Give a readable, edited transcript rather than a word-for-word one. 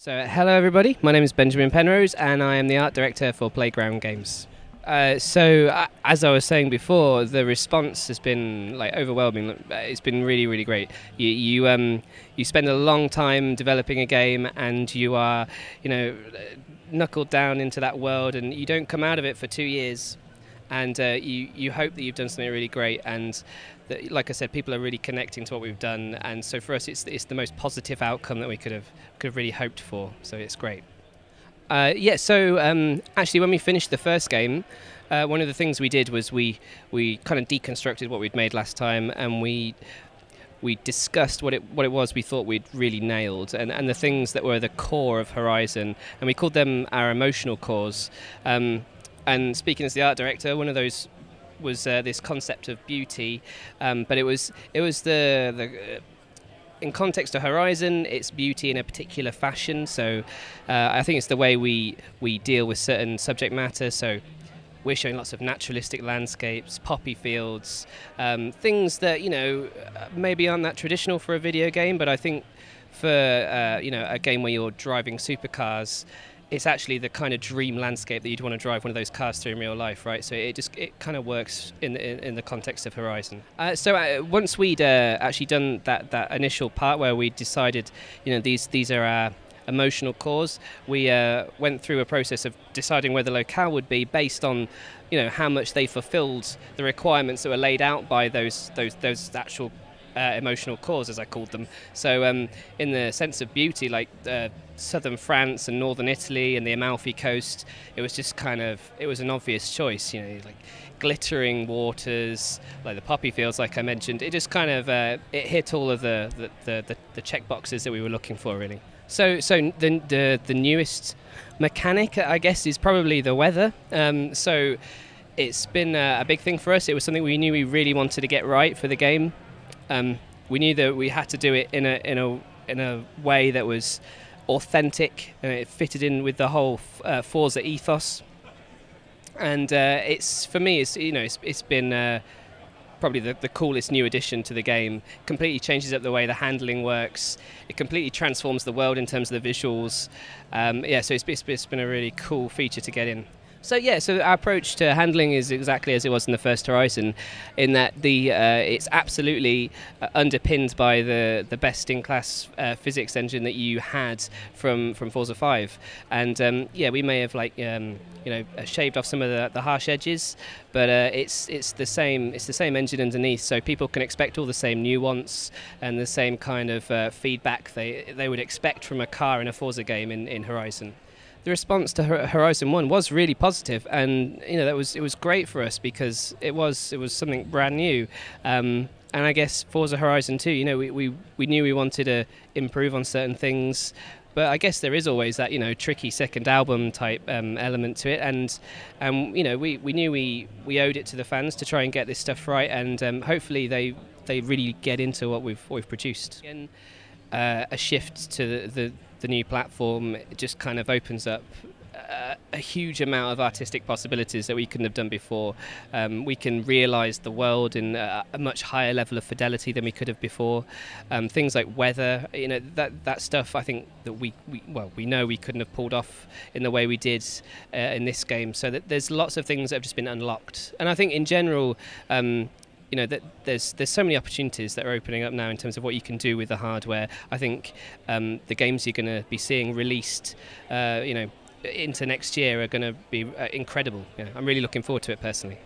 Hello everybody, my name is Benjamin Penrose and I am the art director for Playground Games. As I was saying before, the response has been overwhelming. It's been really great. You spend a long time developing a game and you are, knuckled down into that world, and you don't come out of it for 2 years. And you hope that you've done something really great, and that, like I said, people are really connecting to what we've done, and so for us it's the most positive outcome that we could have really hoped for, so it's great. Actually, when we finished the first game, one of the things we did was we kind of deconstructed what we'd made last time, and we discussed what it was we thought we'd really nailed, and the things that were the core of Horizon, and we called them our emotional cores. And speaking as the art director, one of those was this concept of beauty, but it was the in context to Horizon, it's beauty in a particular fashion. So I think it's the way we deal with certain subject matter. So we're showing lots of naturalistic landscapes, poppy fields, things that maybe aren't that traditional for a video game, but I think for a game where you're driving supercars, it's actually the kind of dream landscape that you'd want to drive one of those cars through in real life, right? So it kind of works in the context of Horizon. Once we'd actually done that initial part where we decided, these are our emotional cores, we went through a process of deciding where the locale would be based on, how much they fulfilled the requirements that were laid out by those actual emotional cores, as I called them. So in the sense of beauty, like southern France and northern Italy and the Amalfi Coast, it was just it was an obvious choice, like glittering waters, like the poppy fields, like I mentioned. It just it hit all of the check boxes that we were looking for, really. So the newest mechanic, I guess, is probably the weather. So it's been a big thing for us. It was something we knew we really wanted to get right for the game. We knew that we had to do it in a way that was authentic, and it fitted in with the whole Forza ethos. And for me, it's been probably the coolest new addition to the game. Completely changes up the way the handling works. It completely transforms the world in terms of the visuals. So it's been a really cool feature to get in. So our approach to handling is exactly as it was in the first Horizon, in that it's absolutely underpinned by the best-in-class physics engine that you had from Forza 5, and we may have shaved off some of the harsh edges, but it's the same engine underneath, so people can expect all the same nuance and the same kind of feedback they would expect from a car in a Forza game in Horizon. The response to Horizon 1 was really positive, and it was great for us because it was something brand new. And I guess Forza Horizon 2, we knew we wanted to improve on certain things, but I guess there is always that tricky second album type element to it, and we knew we owed it to the fans to try and get this stuff right, and hopefully they really get into what we've produced. Again, a shift to the new platform just kind of opens up a huge amount of artistic possibilities that we couldn't have done before. We can realise the world in a much higher level of fidelity than we could have before. Things like weather, that stuff, I think that we know we couldn't have pulled off in the way we did in this game. So that there's lots of things that have just been unlocked, and I think in general, that there's so many opportunities that are opening up now in terms of what you can do with the hardware. I think the games you're going to be seeing released, into next year are going to be incredible. I'm really looking forward to it personally.